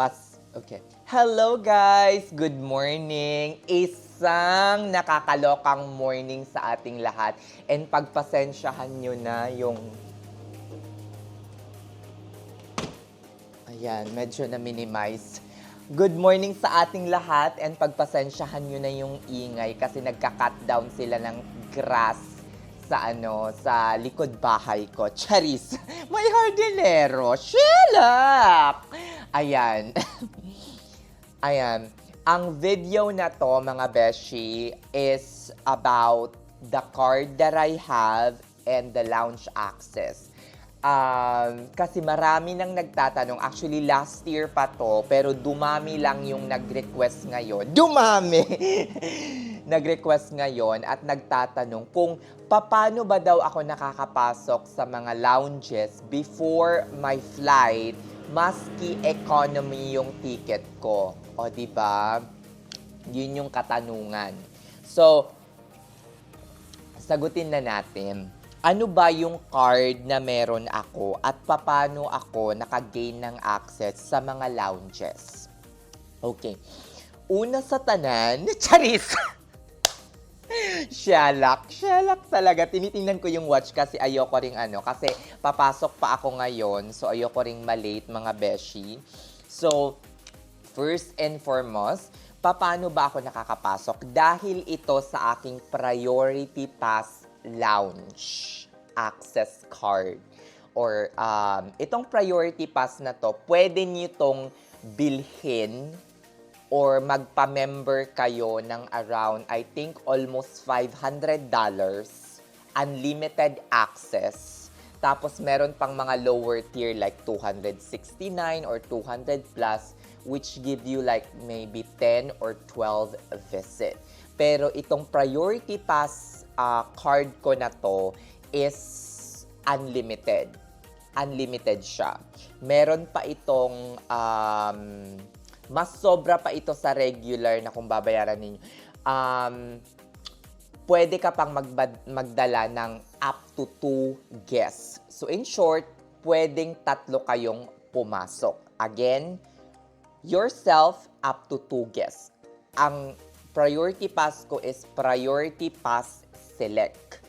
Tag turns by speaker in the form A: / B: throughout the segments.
A: Okay. Hello guys! Good morning! Isang nakakalokang morning sa ating lahat. And pagpasensyahan nyo na yung... Ayan, medyo na-minimize. Good morning sa ating lahat and pagpasensyahan nyo na yung ingay kasi nagka-cut down sila ng grass sa likod bahay ko. Charis! May hardinero! Shelak! Ayan. Ayan. Ang video na to, mga beshi, is about the card that I have and the lounge access. Kasi marami nang nagtatanong. Actually, last year pa to, pero dumami lang yung nag-request ngayon. Dumami! Nag-request ngayon at nagtatanong kung paano ba daw ako nakakapasok sa mga lounges before my flight, maski economy yung ticket ko. O, di ba? Yun yung katanungan. So, sagutin na natin. Ano ba yung card na meron ako at paano ako nakagain ng access sa mga lounges? Okay. Una sa tanan, charis! Shalak talaga. Tinitingnan ko yung watch kasi ayoko ring kasi papasok pa ako ngayon. So, ayoko ring malate, mga beshi. So, first and foremost, paano ba ako nakakapasok? Dahil ito sa aking Priority Pass Lounge access card. Or itong Priority Pass na to, pwede niyo itong bilhin or magpa-member kayo ng around, I think, almost $500, unlimited access. Tapos, meron pang mga lower tier like 269 or 200 plus, which give you like maybe 10 or 12 visit. Pero itong Priority Pass card ko na to is unlimited. Unlimited siya. Meron pa itong mas sobra pa ito sa regular na kung babayaran ninyo. Pwede ka pang magdala ng up to 2 guests. So in short, pwedeng 3 kayong pumasok. Again, yourself up to 2 guests. Ang Priority Pass ko is Priority Pass Select.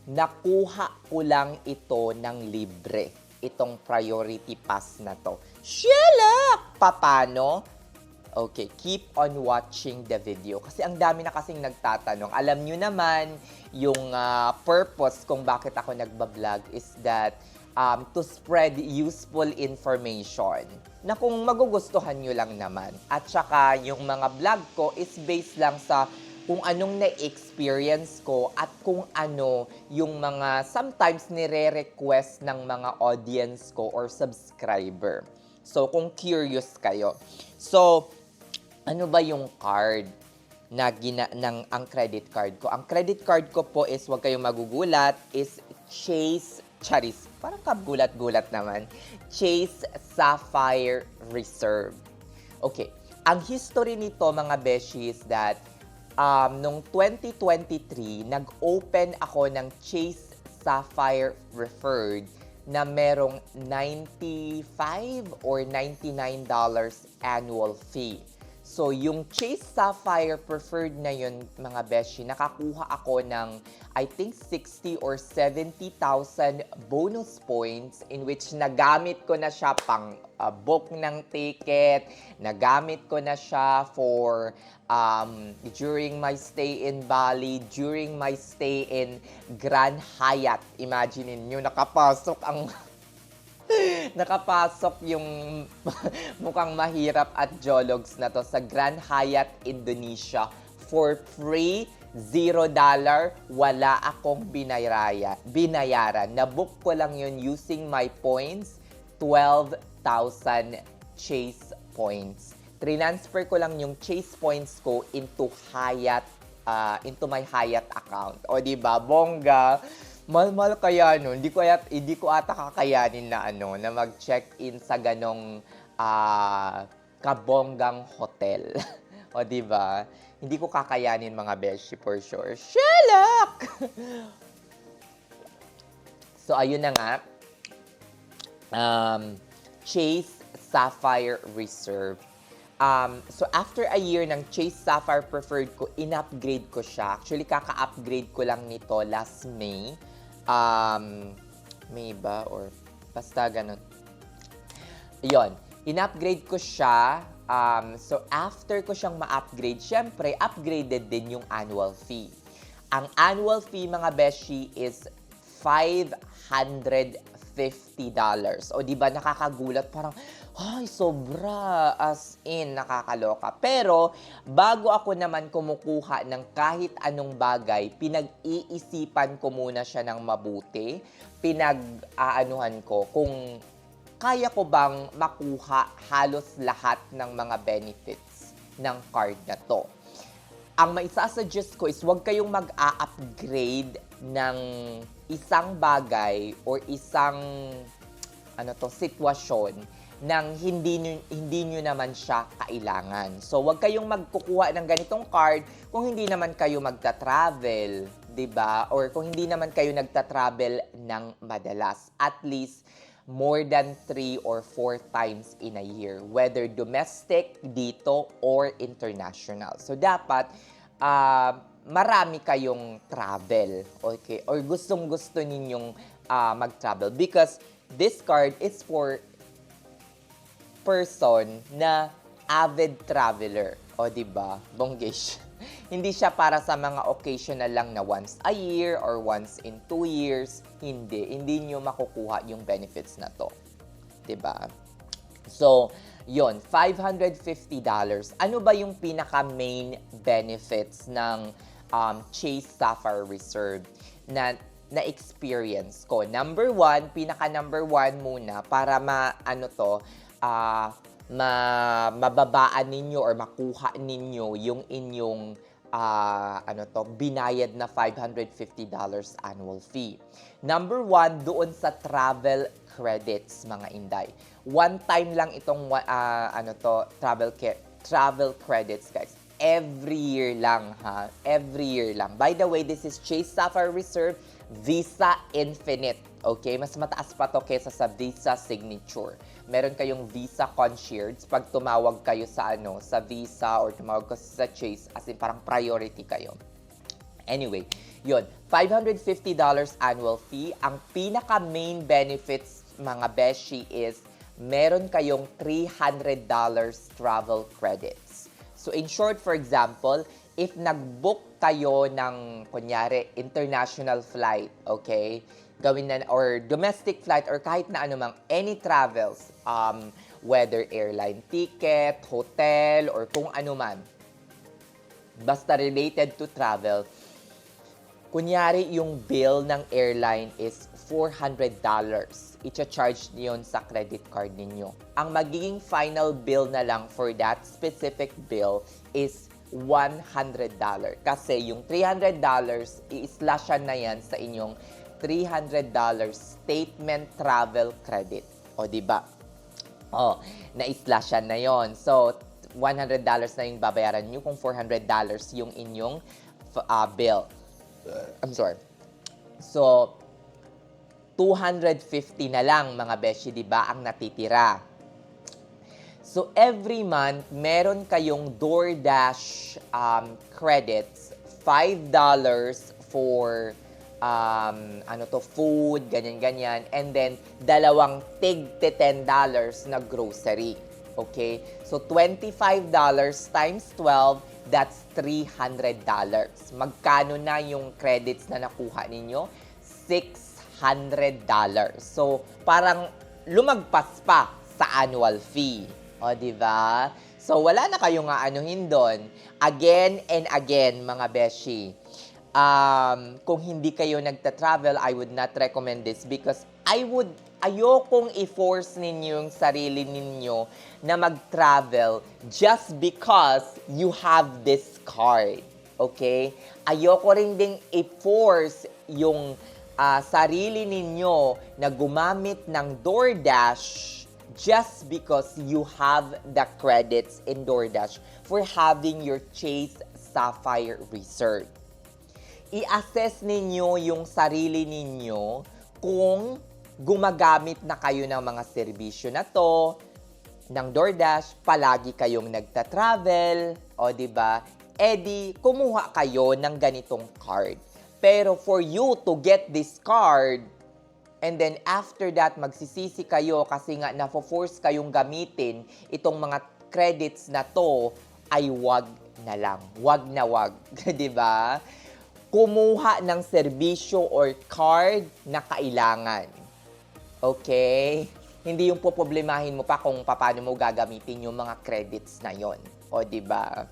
A: Nakuha ko lang ito ng libre. Itong Priority Pass na to. Shelak! Paano? Okay, keep on watching the video. Kasi ang dami na kasing nagtatanong. Alam nyo naman, yung purpose kung bakit ako nagbablog is that to spread useful information na kung magugustuhan nyo lang naman. At saka yung mga vlog ko is based lang sa kung anong na-experience ko at kung ano yung mga sometimes nire-request ng mga audience ko or subscriber. So, kung curious kayo. So, ano ba yung card na ang credit card ko? Ang credit card ko po is, huwag kayong magugulat, is Chase Charis. Parang kagulat-gulat naman. Chase Sapphire Reserve. Okay. Ang history nito, mga beshi, is that noong 2023, nag-open ako ng Chase Sapphire Preferred na merong $95 or $99 annual fee. So, yung Chase Sapphire Preferred na yun, mga beshi, nakakuha ako ng, I think, 60 or 70,000 bonus points in which nagamit ko na siya pang book ng ticket, nagamit ko na siya for during my stay in Bali, during my stay in Grand Hyatt. Imagine niyo, nakapasok yung mukhang mahirap at jologs na to sa Grand Hyatt Indonesia for free, $0, wala akong binayaran. Nabook ko lang yun using my points, 12,000 Chase points. Transfer ko lang yung Chase points ko into Hyatt, into my Hyatt account. O diba, bongga. Mahal kaya no, hindi ko ata kakayanin na na mag-check-in sa ganong kabonggang hotel. O di ba? Hindi ko kakayanin, mga beshi, for sure. Shelak! So ayun na nga. Chase Sapphire Reserve. So after a year ng Chase Sapphire Preferred ko, in-upgrade ko siya. Actually, kaka-upgrade ko lang nito last May. May ba? Or basta ganun. Yon, in-upgrade ko siya. So after ko siyang ma-upgrade, syempre, upgraded din yung annual fee. Ang annual fee, mga beshi, is $550. O di ba nakakagulat, parang ay sobra, as in nakakaloka. Pero bago ako naman kumukuha ng kahit anong bagay, pinag-iisipan ko muna siya ng mabuti. Pinag-aanuhan ko kung kaya ko bang makuha halos lahat ng mga benefits ng card na to. Ang maisasuggest ko is huwag kayong mag-a-upgrade ng isang bagay or isang sitwasyon nang hindi nyo naman siya kailangan. So, huwag kayong magkukuha ng ganitong card kung hindi naman kayo magta-travel, 'di ba? Or kung hindi naman kayo nagta-travel ng madalas. At least more than 3 or 4 times in a year, whether domestic dito or international. So, dapat marami kayong travel, okay? Or gustong-gusto ninyong mag-travel because this card is for person na avid traveler. O, diba? Bonggish. Hindi siya para sa mga occasional lang na once a year or once in 2 years. Hindi nyo makukuha yung benefits na to. Diba? So, yon, $550. Ano ba yung pinaka-main benefits ng Chase Sapphire Reserve na-experience ko? Number 1, pinaka-number 1 muna para mababaan ninyo or makuha ninyo yung inyong binayad na $550 annual fee. Number 1, doon sa travel credits, mga Inday. One time lang itong travel credits, guys. Every year lang, ha? Every year lang. By the way, this is Chase Sapphire Reserve Visa Infinite. Okay? Mas mataas pa to kaysa sa Visa Signature. Meron kayong Visa Concierge. Pag tumawag kayo sa Visa or tumawag ka sa Chase, as in parang priority kayo. Anyway, yun. $550 annual fee. Ang pinaka-main benefits, mga beshi, is meron kayong $300 travel credits. So, in short, for example, if nag-book kayo ng, kunyari, international flight, okay? Or domestic flight, or kahit na anumang, any travels, whether airline ticket, hotel, or kung anuman, basta related to travel, kunyari, yung bill ng airline is $400. I-charge niyon sa credit card ninyo. Ang magiging final bill na lang for that specific bill is $100. Kasi yung $300, i-slashan na yan sa inyong $300 statement travel credit. O, diba? O, na-slashan na yon. So, $100 na yung babayaran nyo kung $400 yung inyong bill. I'm sorry. So, $250 na lang, mga beshi, di ba, ang natitira. So, every month, meron kayong DoorDash credits, $5 for food, ganyan-ganyan, and then dalawang tig-$10 na grocery. Okay? So, $25 times 12, that's $300. Magkano na yung credits na nakuha ninyo? $600. So, parang lumagpas pa sa annual fee. O, di ba? So, wala na kayong aanuhin doon. Again and again, mga beshi. Kung hindi kayo nagta-travel, I would not recommend this because ayokong i-force ninyo yung sarili ninyo na mag-travel just because you have this card. Okay? Ayoko rin ding i-force yung sarili ninyo na gumamit ng DoorDash just because you have the credits in DoorDash for having your Chase Sapphire Reserve. I-assess ninyo yung sarili ninyo kung gumagamit na kayo ng mga serbisyo na to, ng DoorDash, palagi kayong nagta-travel, o di ba? Edi, kumuha kayo ng ganitong card. Pero for you to get this card, and then after that, magsisisi kayo kasi nga na-force kayong gamitin itong mga credits na to, ay wag na lang. Wag na wag. Di ba? Kumuha ng serbisyo or card na kailangan. Okay? Hindi yung poproblemahin mo pa kung paano mo gagamitin yung mga credits na yon. O, di ba?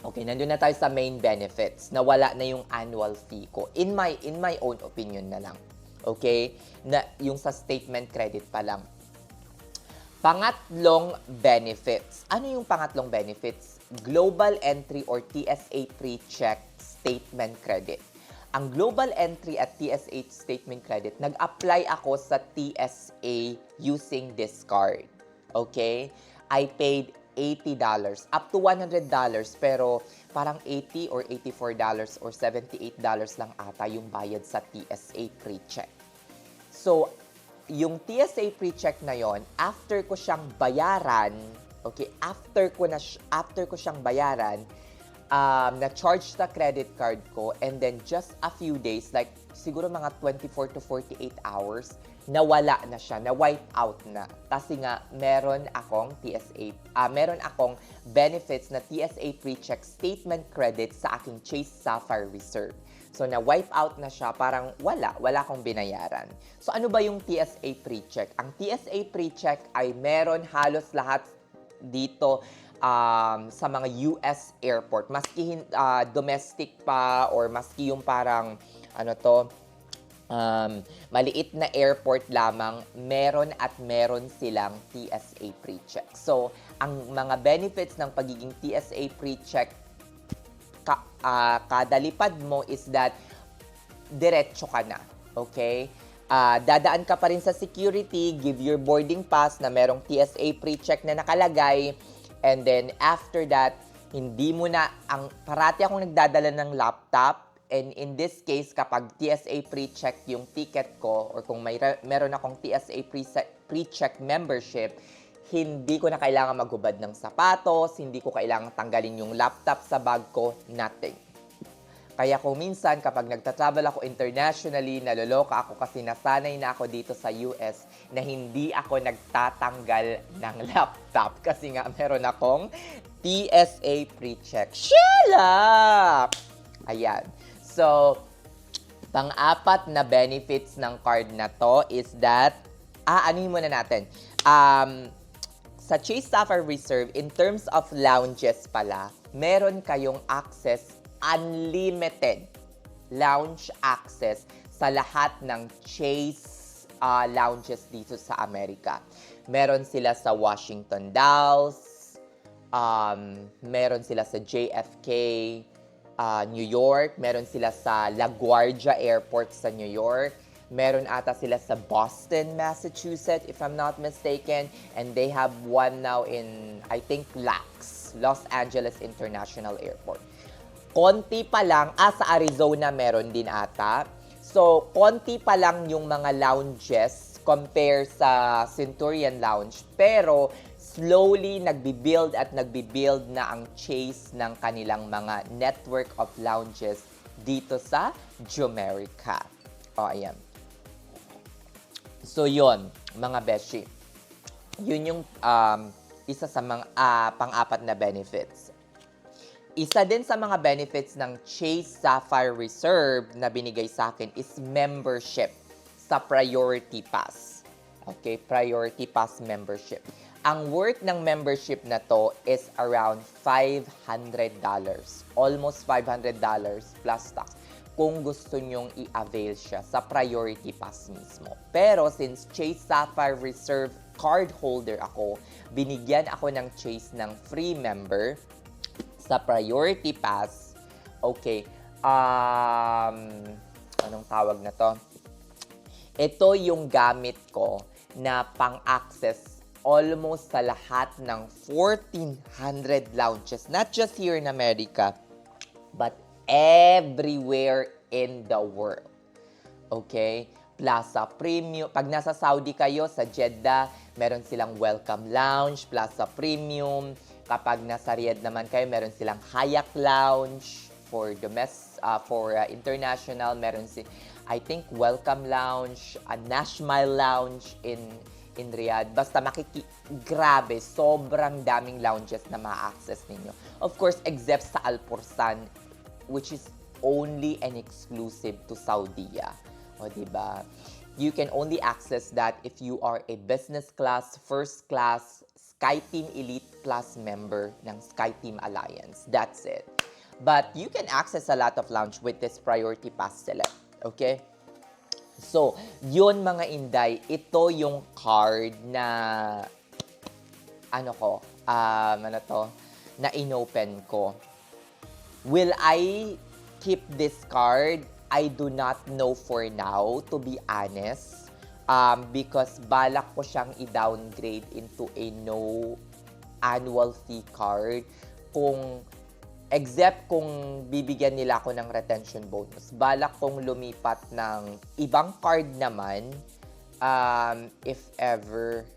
A: Okay, nandun na tayo sa main benefits na wala na yung annual fee ko. In my own opinion na lang. Okay? Na yung sa statement credit pa lang. Pangatlong benefits. Ano yung pangatlong benefits? Global Entry or TSA Pre-Check Statement Credit. Ang Global Entry at TSA Statement Credit, nag-apply ako sa TSA using this card. Okay? I paid $80, up to $100, pero parang $80 or $84 or $78 lang ata yung bayad sa TSA Pre-Check. So, yung TSA Pre-Check na yon, after ko siyang bayaran, okay, after ko siyang bayaran, na-charge sa credit card ko, and then just a few days, like siguro mga 24 to 48 hours, nawala na siya, na-wipe out na. Kasi nga, meron akong benefits na TSA Pre-Check Statement Credit sa aking Chase Sapphire Reserve. So, na-wipe out na siya, parang wala akong binayaran. So, ano ba yung TSA Pre-Check? Ang TSA Pre-Check ay meron halos lahat dito sa mga US airport. Maski domestic pa or maski yung parang, maliit na airport lamang, meron silang TSA Pre-Check. So, ang mga benefits ng pagiging TSA Pre-Check, kada lipad mo is that diretso ka na. Okay? Dadaan ka pa rin sa security, give your boarding pass na merong TSA Pre-Check na nakalagay, and then after that, hindi mo na, parati akong nagdadala ng laptop, and in this case, kapag TSA Pre-Check yung ticket ko, or kung meron akong TSA Pre-Check membership, hindi ko na kailangan maghubad ng sapatos, hindi ko kailangan tanggalin yung laptop sa bag ko, nothing. Kaya kung minsan, kapag nagtatravel ako internationally, naloloka ako kasi nasanay na ako dito sa US na hindi ako nagtatanggal ng laptop kasi nga meron akong TSA Pre-Check. Shut up! Ayan. So, pang-apat na benefits ng card na to is that, anuhin muna natin. Sa Chase Sapphire Reserve, in terms of lounges pala, meron kayong access, unlimited lounge access sa lahat ng Chase lounges dito sa Amerika. Meron sila sa Washington Dallas, meron sila sa JFK, New York, meron sila sa LaGuardia Airport sa New York, meron ata sila sa Boston, Massachusetts, if I'm not mistaken, and they have one now in, I think, Los Angeles International Airport. Konti pa lang, sa Arizona meron din ata. So, konti pa lang yung mga lounges compare sa Centurion Lounge, pero slowly nagbi-build na ang Chase ng kanilang mga network of lounges dito sa Jumerica. Ayan. So, yon mga beshi. Yun yung isa sa mga pang-apat na benefits. Isa din sa mga benefits ng Chase Sapphire Reserve na binigay sa akin is membership sa Priority Pass. Okay, Priority Pass membership. Ang worth ng membership na to is around $500. Almost $500 plus tax kung gusto nyong i-avail siya sa Priority Pass mismo. Pero since Chase Sapphire Reserve card holder ako, binigyan ako ng Chase ng free member sa Priority Pass. Okay, anong tawag na to? Ito yung gamit ko na pang-access almost sa lahat ng 1,400 lounges. Not just here in America, but everywhere in the world. Okay? Plaza Premium. Pag nasa Saudi kayo, sa Jeddah, meron silang Welcome Lounge, Plaza Premium. Kapag nasa Riyadh naman kayo, meron silang Hyatt Lounge for international. Meron I think Welcome Lounge, a Nashmile Lounge in Riyadh. Basta grabe, sobrang daming lounges na ma-access ninyo. Of course, except sa Al Pursan, which is only and exclusive to Saudi. O, diba? You can only access that if you are a business class, first class, SkyTeam Elite Plus member ng SkyTeam Alliance. That's it. But you can access a lot of lounge with this Priority Pass Select. Okay? So, yun mga Inday, ito yung card na na inopen ko. Will I keep this card? I do not know for now, to be honest. Because balak ko siyang i-downgrade into a no annual fee card. Except kung bibigyan nila ako ng retention bonus. Balak kong lumipat ng ibang card naman. If ever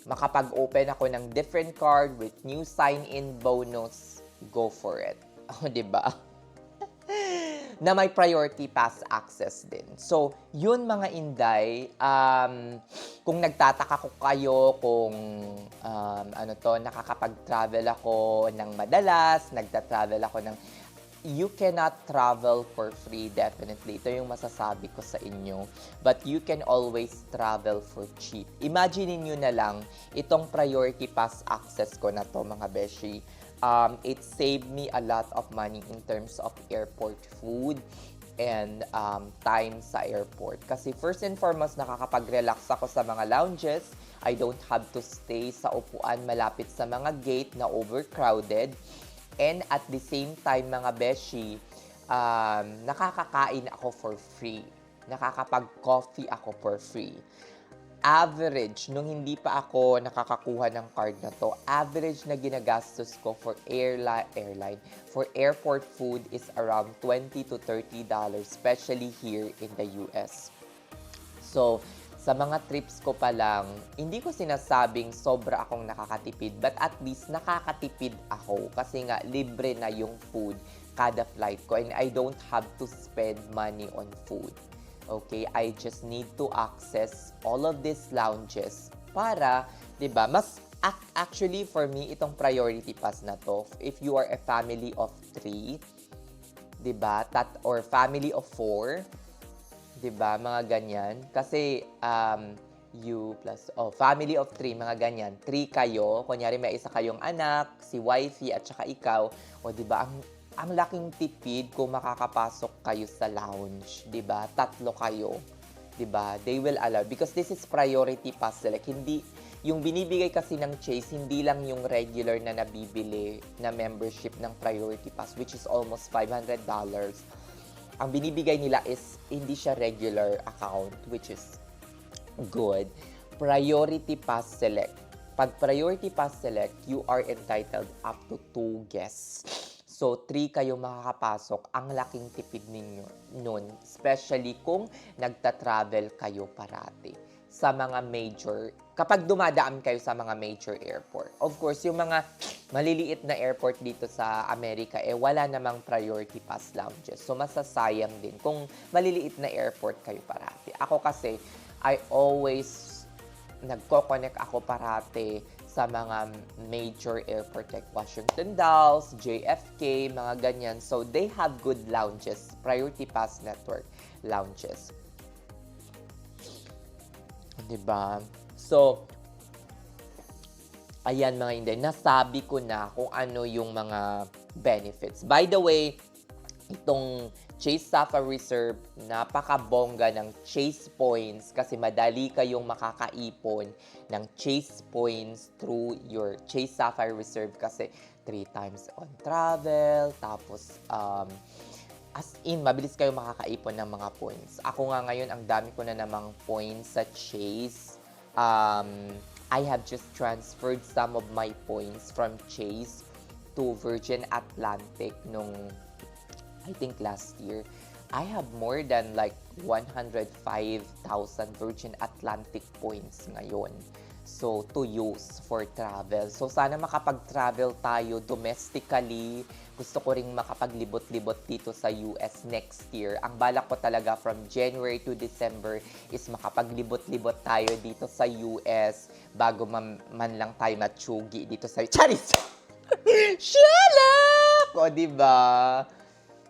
A: makapag-open ako ng different card with new sign-in bonus, go for it. O, diba? Na may priority pass access din. So, yun mga Inday, kung nagtataka ko kayo kung nakakapag-travel ako ng madalas, nagta-travel ako ng you cannot travel for free, definitely. Ito yung masasabi ko sa inyo. But you can always travel for cheap. Imagine niyo na lang, itong priority pass access ko na to, mga beshi. It saved me a lot of money in terms of airport food and time sa airport. Kasi first and foremost, nakakapag-relax ako sa mga lounges. I don't have to stay sa upuan malapit sa mga gate na overcrowded. And at the same time, mga beshi, nakakakain ako for free. Nakakapag-coffee ako for free. Average, nung hindi pa ako nakakakuha ng card na to, average na ginagastos ko for for airport food is around $20 to $30, especially here in the US. So, sa mga trips ko pa lang, hindi ko sinasabing sobra akong nakakatipid, but at least nakakatipid ako kasi nga libre na yung food kada flight ko and I don't have to spend money on food. Okay, I just need to access all of these lounges para, 'di ba? Actually for me itong priority pass na to, if you are a family of 3, 'di ba? Or family of 4, 'di ba? Mga ganyan. Kasi family of 3, mga ganyan. 3 kayo, kunyari may isa kayong anak, si wifey at saka ikaw, o 'di ba? Ang laking tipid kung makakapasok kayo sa lounge, 'di ba? 3 kayo, 'di ba? They will allow because this is priority pass select. Hindi yung binibigay kasi ng Chase, hindi lang yung regular na nabibili na membership ng priority pass, which is almost $500. Ang binibigay nila is hindi siya regular account, which is good. Priority pass select. Pag priority pass select, you are entitled up to 2 guests. So, 3 kayo makakapasok. Ang laking tipid ninyo nun. Especially kung nagta-travel kayo parati sa mga kapag dumadaan kayo sa mga major airport. Of course, yung mga maliliit na airport dito sa Amerika, wala namang priority pass lounges. So, masasayang din kung maliliit na airport kayo parati. Ako kasi, I always nagko-connect ako parati sa mga major airport like Washington Dulles, JFK, mga ganyan. So, they have good lounges, Priority Pass Network lounges. Diba? So, ayan mga hindi, nasabi ko na kung ano yung mga benefits. By the way, itong Chase Sapphire Reserve, napakabongga ng Chase Points kasi madali kayong makakaipon ng Chase Points through your Chase Sapphire Reserve kasi 3 times on travel, tapos as in, mabilis kayong makakaipon ng mga points. Ako nga ngayon, ang dami ko na namang points sa Chase. I have just transferred some of my points from Chase to Virgin Atlantic nung I think last year. I have more than like 105,000 Virgin Atlantic points ngayon. So, to use for travel. So, sana makapag-travel tayo domestically. Gusto ko ring makapaglibot-libot dito sa US next year. Ang balak ko talaga from January to December is makapaglibot-libot tayo dito sa US bago man lang tayo matsugi dito sa... Charis! Shalak! O, diba?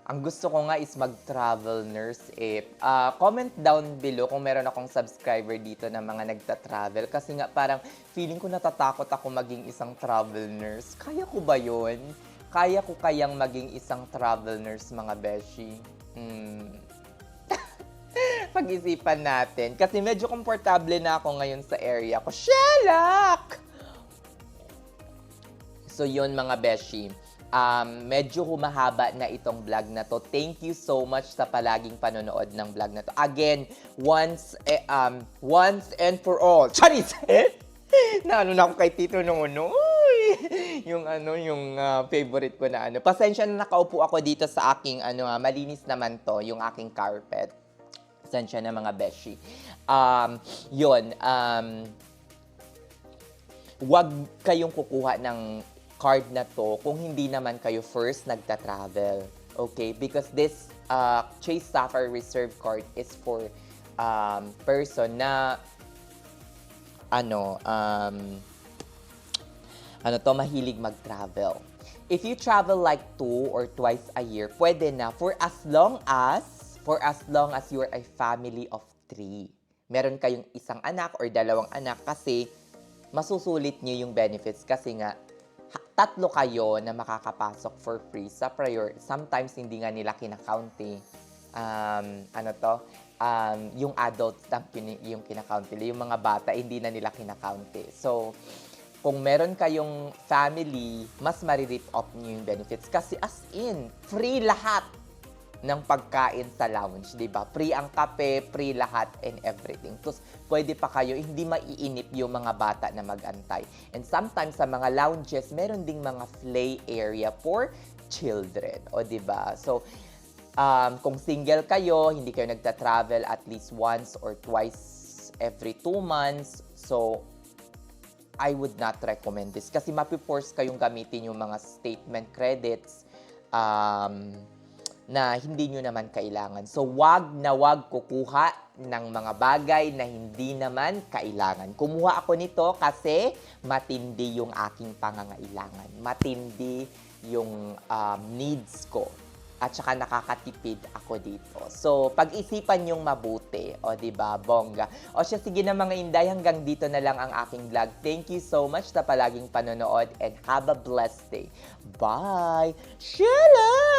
A: Ang gusto ko nga is mag-travel nurse eh. Comment down below kung meron akong subscriber dito na mga nagta-travel. Kasi nga parang feeling ko natatakot ako maging isang travel nurse. Kaya ko ba yun? Kaya ko kayang maging isang travel nurse, mga beshi? Pag-isipan natin. Kasi medyo komportable na ako ngayon sa area ko. Shalak! So yun, mga beshi. Medyo humahaba na itong vlog na to. Thank you so much sa palaging panonood ng vlog na to. Again, once and for all. Charis! Naano na ako kay Tito Nono. Yung favorite ko na ano. Pasensya na nakaupo ako dito sa aking malinis naman to, yung aking carpet. Pasensya na, mga beshi. Wag kayong kukuha ng card na to kung hindi naman kayo first nagta-travel. Okay? Because this Chase Sapphire Reserve card is for person na mahilig mag-travel. If you travel like 2 or twice a year, pwede na for as long as you're a family of 3. Meron kayong isang anak or dalawang anak kasi masusulit nyo yung benefits kasi nga 3 kayo na makakapasok for free sa priority. Sometimes hindi nga nila kinakount eh. Yung adults lang yung kinakount nila. Yung mga bata, hindi na nila kinakount eh. So, kung meron kayong family, mas ma-rip off nyo yung benefits. Kasi as in, free lahat ng pagkain sa lounge, di ba? Free ang kape, free lahat and everything. Tapos, pwede pa kayo, hindi maiinip yung mga bata na mag-antay. And sometimes, sa mga lounges, meron ding mga play area for children. O, di ba? So, kung single kayo, hindi kayo nagta-travel at least once or twice every 2 months, so, I would not recommend this. Kasi mapiforce kayong gamitin yung mga statement credits, na hindi nyo naman kailangan. So, wag na wag kukuha ng mga bagay na hindi naman kailangan. Kumuha ako nito kasi matindi yung aking pangangailangan. Matindi yung needs ko. At saka nakakatipid ako dito. So, pag-isipan yung mabuti. O, diba? Bongga. O siya, sige na mga inday, hanggang dito na lang ang aking vlog. Thank you so much sa palaging panonood and have a blessed day. Bye! Shalom!